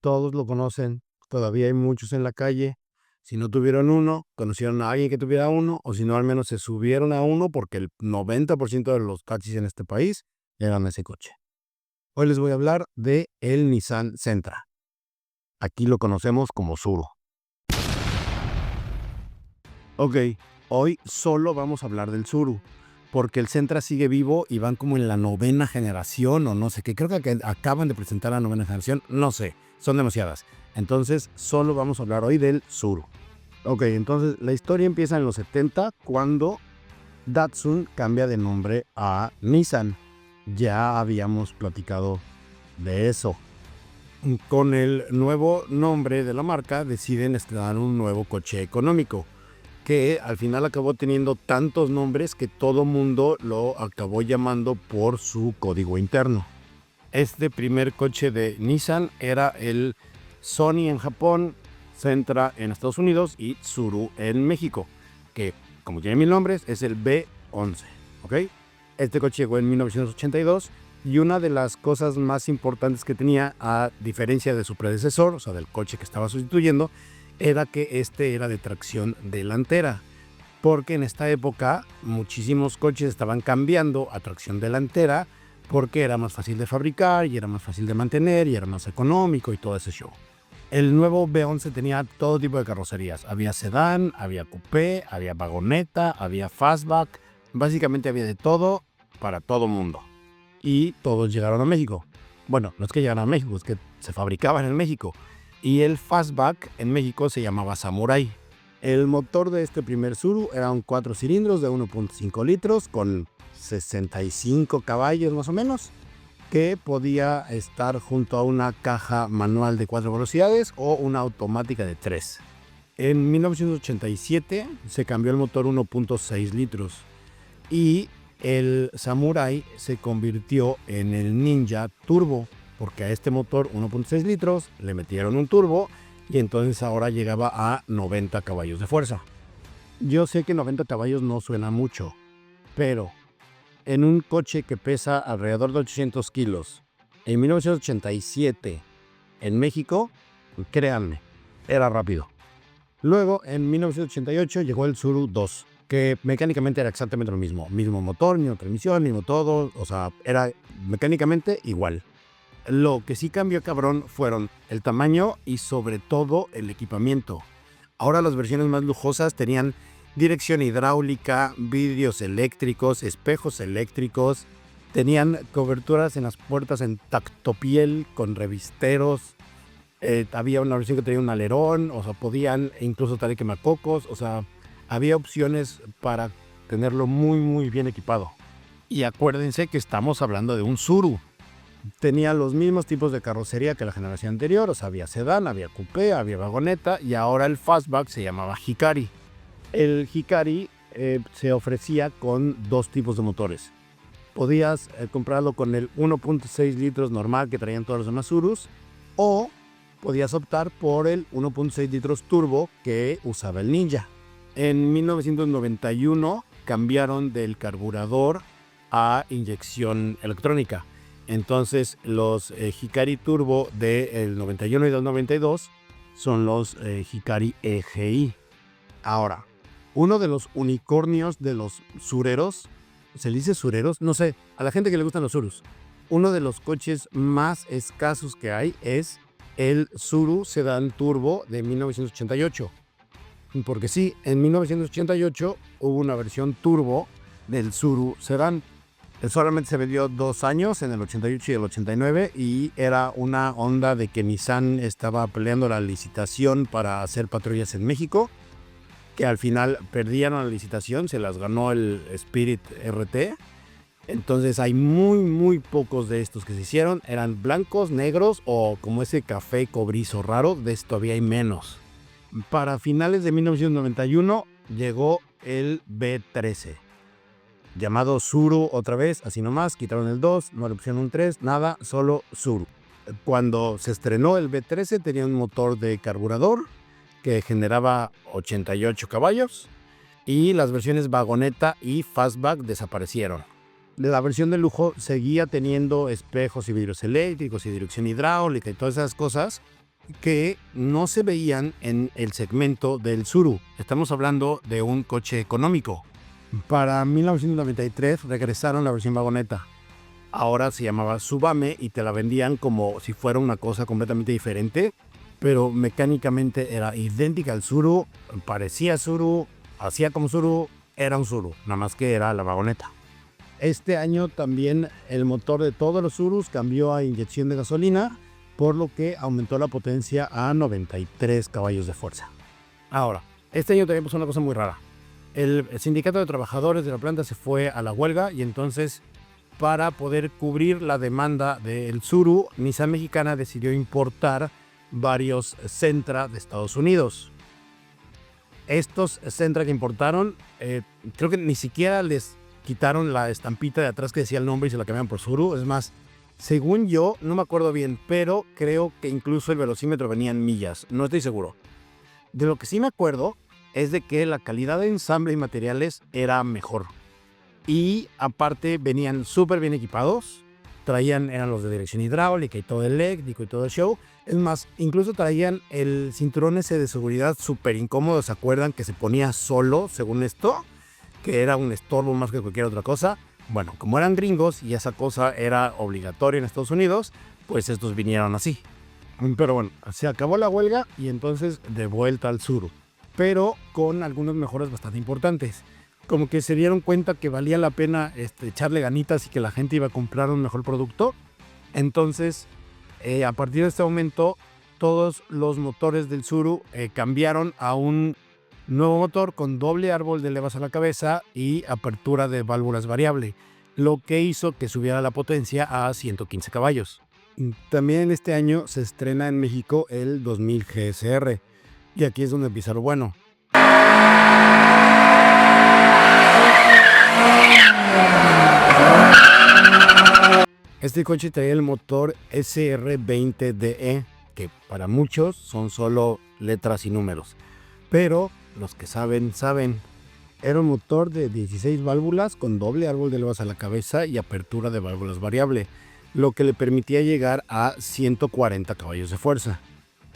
todos lo conocen, todavía hay muchos en la calle. Si no tuvieron uno, conocieron a alguien que tuviera uno, o si no, al menos se subieron a uno, porque el 90% de los taxis en este país eran ese coche. Hoy les voy a hablar de el Nissan Sentra. Aquí lo conocemos como Tsuru. Ok, hoy solo vamos a hablar del Tsuru, porque el Sentra sigue vivo y van como en la 9ª generación o no sé qué. Creo que acaban de presentar la 9ª generación, no sé, son demasiadas. Entonces solo vamos a hablar hoy del Tsuru. Ok, entonces la historia empieza en los 70 cuando Datsun cambia de nombre a Nissan. Ya habíamos platicado de eso. Con el nuevo nombre de la marca deciden estrenar un nuevo coche económico, que al final acabó teniendo tantos nombres que todo mundo lo acabó llamando por su código interno. Este primer coche de Nissan era el Sony en Japón, Sentra en Estados Unidos y Tsuru en México, que como tiene 1000 nombres es el B11, ¿ok? Este coche llegó en 1982 y una de las cosas más importantes que tenía, a diferencia de su predecesor, o sea del coche que estaba sustituyendo, era que este era de tracción delantera, porque en esta época muchísimos coches estaban cambiando a tracción delantera porque era más fácil de fabricar y era más fácil de mantener y era más económico y todo ese show. El nuevo B11 tenía todo tipo de carrocerías. Había sedán, había coupé, había vagoneta, había fastback. Básicamente había de todo para todo mundo. Y todos llegaron a México. Bueno, no es que llegaran a México, es que se fabricaban en México. Y el fastback en México se llamaba Samurai. El motor de este primer Tsuru era un 4 cilindros de 1.5 litros con 65 caballos más o menos, que podía estar junto a una caja manual de 4 velocidades o una automática de 3. En 1987 se cambió el motor 1.6 litros y el Samurai se convirtió en el Ninja Turbo, porque a este motor 1.6 litros le metieron un turbo y entonces ahora llegaba a 90 caballos de fuerza. Yo sé que 90 caballos no suena mucho, pero en un coche que pesa alrededor de 800 kilos, en 1987, en México, créanme, era rápido. Luego, en 1988, llegó el Tsuru 2, que mecánicamente era exactamente lo mismo. Mismo motor, misma transmisión, mismo todo, o sea, era mecánicamente igual. Lo que sí cambió cabrón fueron el tamaño y sobre todo el equipamiento. Ahora las versiones más lujosas tenían dirección hidráulica, vidrios eléctricos, espejos eléctricos, tenían coberturas en las puertas en tactopiel con revisteros, había una versión que tenía un alerón, o sea, podían incluso traer quemacocos, o sea, había opciones para tenerlo muy bien equipado. Y acuérdense que estamos hablando de un Tsuru. Tenía los mismos tipos de carrocería que la generación anterior, o sea, había sedán, había coupé, había vagoneta y ahora el fastback se llamaba Hikari. El Hikari se ofrecía con dos tipos de motores. Podías comprarlo con el 1.6 litros normal que traían todos los demás Tsurus, o podías optar por el 1.6 litros turbo que usaba el Ninja. En 1991 cambiaron del carburador a inyección electrónica. Entonces los Hikari Turbo del 91 y del 92 son los Hikari EGI. Ahora, uno de los unicornios de los sureros, ¿se dice sureros? No sé, a la gente que le gustan los Tsurus. Uno de los coches más escasos que hay es el Tsuru Sedan Turbo de 1988. Porque sí, en 1988 hubo una versión turbo del Tsuru Sedan. Solamente se vendió 2 años, en el 88 y el 89, y era una onda de que Nissan estaba peleando la licitación para hacer patrullas en México, que al final perdieron la licitación, se las ganó el Spirit RT. Entonces hay muy pocos de estos que se hicieron, eran blancos, negros o como ese café cobrizo raro, de esto todavía hay menos. Para finales de 1991 llegó el B13. Llamado Tsuru otra vez, así nomás, quitaron el 2, no le pusieron un 3, nada, solo Tsuru. Cuando se estrenó el B13 tenía un motor de carburador que generaba 88 caballos y las versiones vagoneta y fastback desaparecieron. La versión de lujo seguía teniendo espejos y vidrios eléctricos y dirección hidráulica y todas esas cosas, que no se veían en el segmento del Tsuru. Estamos hablando de un coche económico. Para 1993 regresaron la versión vagoneta. Ahora se llamaba Tsubame y te la vendían como si fuera una cosa completamente diferente, pero mecánicamente era idéntica al Tsuru, parecía Tsuru, hacía como Tsuru, era un Tsuru, nada más que era la vagoneta. Este año también el motor de todos los Tsurus cambió a inyección de gasolina, por lo que aumentó la potencia a 93 caballos de fuerza. Ahora, este año también pasó una cosa muy rara. El sindicato de trabajadores de la planta se fue a la huelga y entonces, para poder cubrir la demanda del Tsuru, Nissan Mexicana decidió importar varios Sentra de Estados Unidos. Estos Sentra que importaron, creo que ni siquiera les quitaron la estampita de atrás que decía el nombre y se la cambiaron por Tsuru. Es más, según yo, no me acuerdo bien, pero creo que incluso el velocímetro venía en millas. No estoy seguro. De lo que sí me acuerdo es de que la calidad de ensamble y materiales era mejor. Y aparte venían súper bien equipados. Eran los de dirección hidráulica y todo eléctrico y todo el show. Es más, incluso traían el cinturón ese de seguridad súper incómodo. ¿Se acuerdan que se ponía solo, según esto? Que era un estorbo más que cualquier otra cosa. Bueno, como eran gringos y esa cosa era obligatoria en Estados Unidos, pues estos vinieron así. Pero bueno, se acabó la huelga y entonces de vuelta al Tsuru. Pero con algunas mejoras bastante importantes. Como que se dieron cuenta que valía la pena echarle ganitas y que la gente iba a comprar un mejor producto. Entonces, a partir de este momento, todos los motores del Tsuru cambiaron a un nuevo motor con doble árbol de levas a la cabeza y apertura de válvulas variable, lo que hizo que subiera la potencia a 115 caballos. También este año se estrena en México el 2000 GSR. Y aquí es donde empieza lo bueno. Este coche traía el motor SR20DE, que para muchos son solo letras y números. Pero los que saben, saben. Era un motor de 16 válvulas con doble árbol de levas a la cabeza y apertura de válvulas variable, lo que le permitía llegar a 140 caballos de fuerza.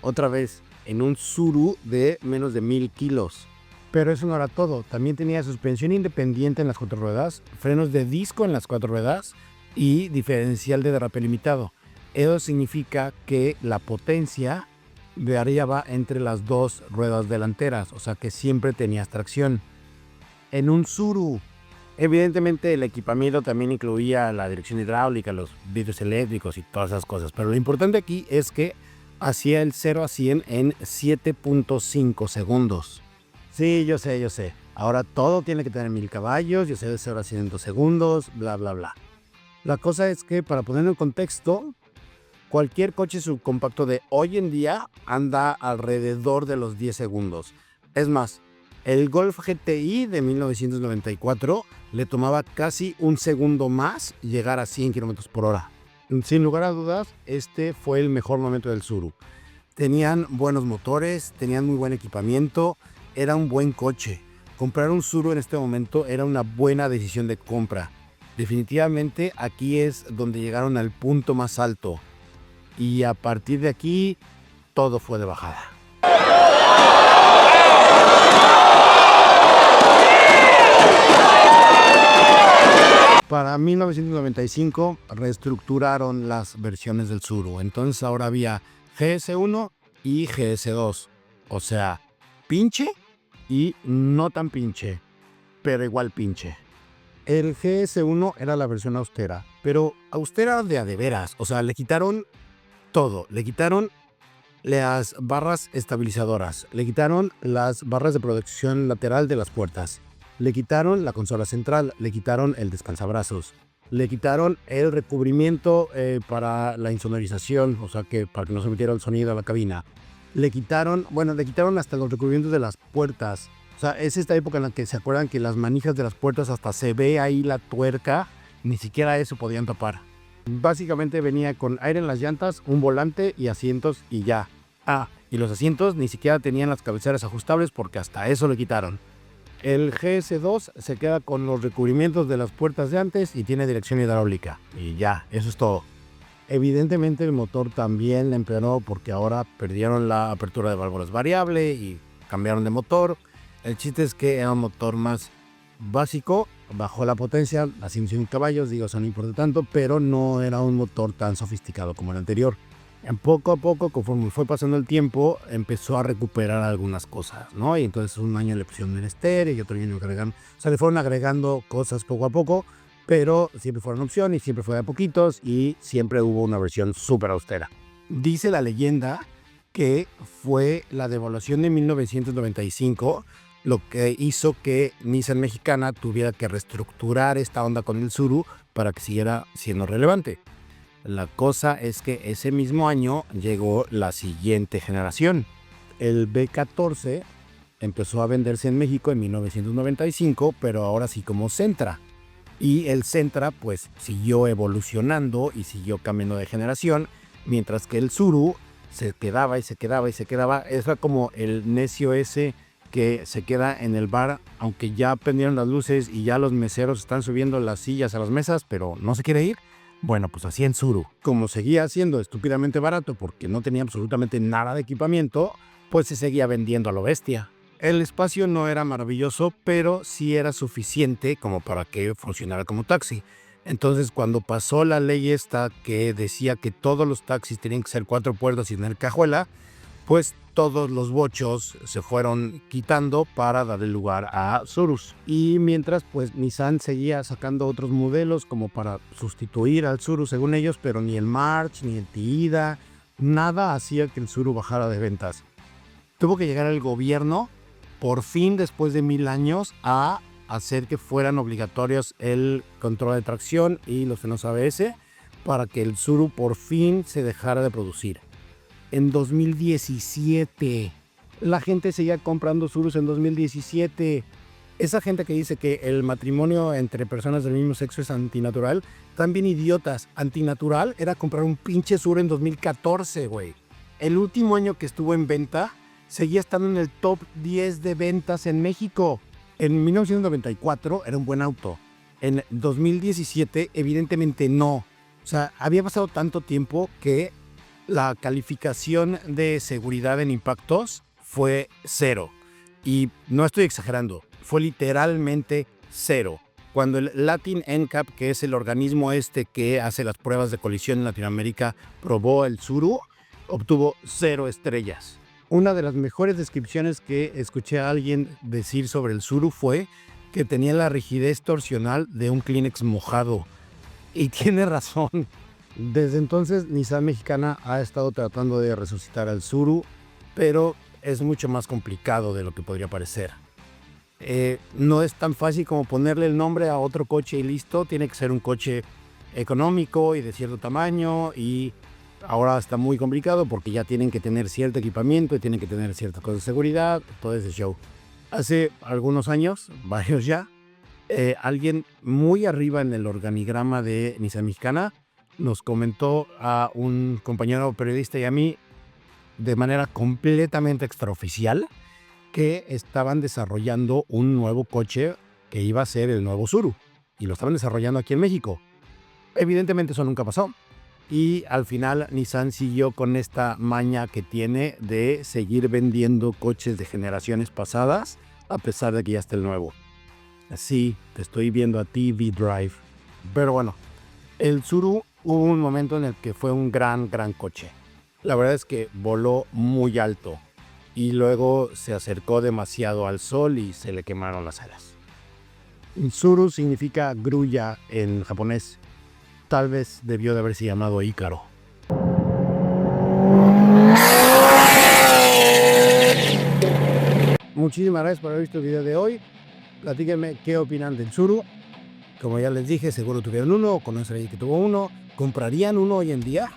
Otra vez, en un Tsuru de menos de 1000 kilos. Pero eso no era todo. También tenía suspensión independiente en las 4 ruedas, frenos de disco en las 4 ruedas y diferencial de derrape limitado. Eso significa que la potencia variaba entre las 2 ruedas delanteras, o sea que siempre tenías tracción. En un Tsuru, evidentemente el equipamiento también incluía la dirección hidráulica, los vidrios eléctricos y todas esas cosas. Pero lo importante aquí es que hacía el 0 a 100 en 7.5 segundos. Sí, yo sé. Ahora todo tiene que tener 1000 caballos, yo sé de 0 a 100 en 2 segundos, bla, bla, bla. La cosa es que, para ponerlo en contexto, cualquier coche subcompacto de hoy en día anda alrededor de los 10 segundos. Es más, el Golf GTI de 1994 le tomaba casi un segundo más llegar a 100 km por hora. Sin lugar a dudas, este fue el mejor momento del Tsuru. Tenían buenos motores, tenían muy buen equipamiento, era un buen coche. Comprar un Tsuru en este momento era una buena decisión de compra. Definitivamente aquí es donde llegaron al punto más alto. Y a partir de aquí, todo fue de bajada. Para 1995 reestructuraron las versiones del Tsuru. Entonces ahora había GS1 y GS2. O sea, pinche y no tan pinche, pero igual pinche. El GS1 era la versión austera, pero austera de a de veras. O sea, le quitaron todo. Le quitaron las barras estabilizadoras, le quitaron las barras de protección lateral de las puertas, le quitaron la consola central, le quitaron el descansabrazos, le quitaron el recubrimiento para la insonorización, o sea, que para que no se metiera el sonido a la cabina. Le quitaron hasta los recubrimientos de las puertas. O sea, es esta época en la que se acuerdan que las manijas de las puertas hasta se ve ahí la tuerca, ni siquiera eso podían tapar. Básicamente venía con aire en las llantas, un volante y asientos y ya. Y los asientos ni siquiera tenían las cabeceras ajustables porque hasta eso le quitaron. El GS2 se queda con los recubrimientos de las puertas de antes y tiene dirección hidráulica. Y ya, eso es todo. Evidentemente el motor también le empeoró porque ahora perdieron la apertura de válvulas variable y cambiaron de motor. El chiste es que era un motor más básico, bajó la potencia a 101 caballos, digo, eso no importa tanto, pero no era un motor tan sofisticado como el anterior. Poco a poco, conforme fue pasando el tiempo, empezó a recuperar algunas cosas, ¿no? Y entonces un año le pusieron el estéreo y otro año le agregaron, o sea, le fueron agregando cosas poco a poco, pero siempre fueron opción y siempre fue de a poquitos y siempre hubo una versión súper austera. Dice la leyenda que fue la devaluación de 1995 lo que hizo que Nissan Mexicana tuviera que reestructurar esta onda con el Tsuru para que siguiera siendo relevante. La cosa es que ese mismo año llegó la siguiente generación. El B14 empezó a venderse en México en 1995, pero ahora sí como Sentra. Y el Sentra pues siguió evolucionando y siguió cambiando de generación, mientras que el Tsuru se quedaba y se quedaba y se quedaba. Era como el necio ese que se queda en el bar, aunque ya prendieron las luces y ya los meseros están subiendo las sillas a las mesas, pero no se quiere ir. Bueno, pues así en Tsuru. Como seguía siendo estúpidamente barato porque no tenía absolutamente nada de equipamiento, pues se seguía vendiendo a lo bestia. El espacio no era maravilloso, pero sí era suficiente como para que funcionara como taxi. Entonces, cuando pasó la ley esta que decía que todos los taxis tenían que ser 4 puertas y tener cajuela, pues todos los bochos se fueron quitando para darle lugar a Tsurus. Y mientras, pues Nissan seguía sacando otros modelos como para sustituir al Tsuru según ellos, pero ni el March ni el Tiida, nada hacía que el Tsuru bajara de ventas. Tuvo que llegar el gobierno, por fin después de 1000 años, a hacer que fueran obligatorios el control de tracción y los frenos ABS para que el Tsuru por fin se dejara de producir. En 2017. La gente seguía comprando Tsurus en 2017. Esa gente que dice que el matrimonio entre personas del mismo sexo es antinatural, también idiotas. Antinatural era comprar un pinche Tsuru en 2014, güey. El último año que estuvo en venta, seguía estando en el top 10 de ventas en México. En 1994 era un buen auto. En 2017, evidentemente no. O sea, había pasado tanto tiempo que la calificación de seguridad en impactos fue 0. Y no estoy exagerando, fue literalmente 0. Cuando el Latin NCAP, que es el organismo que hace las pruebas de colisión en Latinoamérica, probó el Tsuru, obtuvo 0 estrellas. Una de las mejores descripciones que escuché a alguien decir sobre el Tsuru fue que tenía la rigidez torsional de un Kleenex mojado. Y tiene razón. Desde entonces, Nissan Mexicana ha estado tratando de resucitar al Tsuru, pero es mucho más complicado de lo que podría parecer. No es tan fácil como ponerle el nombre a otro coche y listo. Tiene que ser un coche económico y de cierto tamaño, y ahora está muy complicado porque ya tienen que tener cierto equipamiento y tienen que tener ciertas cosas de seguridad, todo ese show. Hace algunos años, varios ya, alguien muy arriba en el organigrama de Nissan Mexicana nos comentó a un compañero periodista y a mí de manera completamente extraoficial que estaban desarrollando un nuevo coche que iba a ser el nuevo Tsuru, y lo estaban desarrollando aquí en México. Evidentemente eso nunca pasó, y al final Nissan siguió con esta maña que tiene de seguir vendiendo coches de generaciones pasadas a pesar de que ya está el nuevo. Sí, te estoy viendo a ti, V-Drive. Pero bueno, el Tsuru hubo un momento en el que fue un gran coche. La verdad es que voló muy alto y luego se acercó demasiado al sol y se le quemaron las alas. Tsuru significa grulla en japonés. Tal vez debió de haberse llamado Ícaro. Muchísimas gracias por haber visto el video de hoy. Platíquenme qué opinan del Tsuru. Como ya les dije, seguro tuvieron uno o conocen a alguien que tuvo uno. ¿Comprarían uno hoy en día?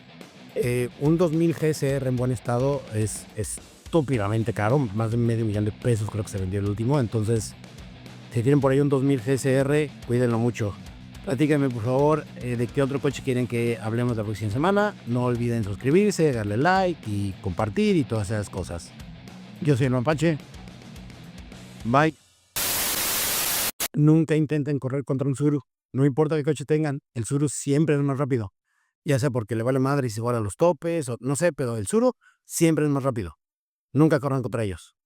Un 2000 GSR en buen estado es estúpidamente caro. Más de $500,000 creo que se vendió el último. Entonces, si tienen por ahí un 2000 GSR, cuídenlo mucho. Platíquenme por favor de qué otro coche quieren que hablemos la próxima semana. No olviden suscribirse, darle like y compartir y todas esas cosas. Yo soy el Mapache. Bye. Nunca intenten correr contra un Tsuru. No importa qué coche tengan, el Tsuru siempre es más rápido. Ya sea porque le vale madre y se vuela a los topes o no sé, pero el Tsuru siempre es más rápido. Nunca corren contra ellos.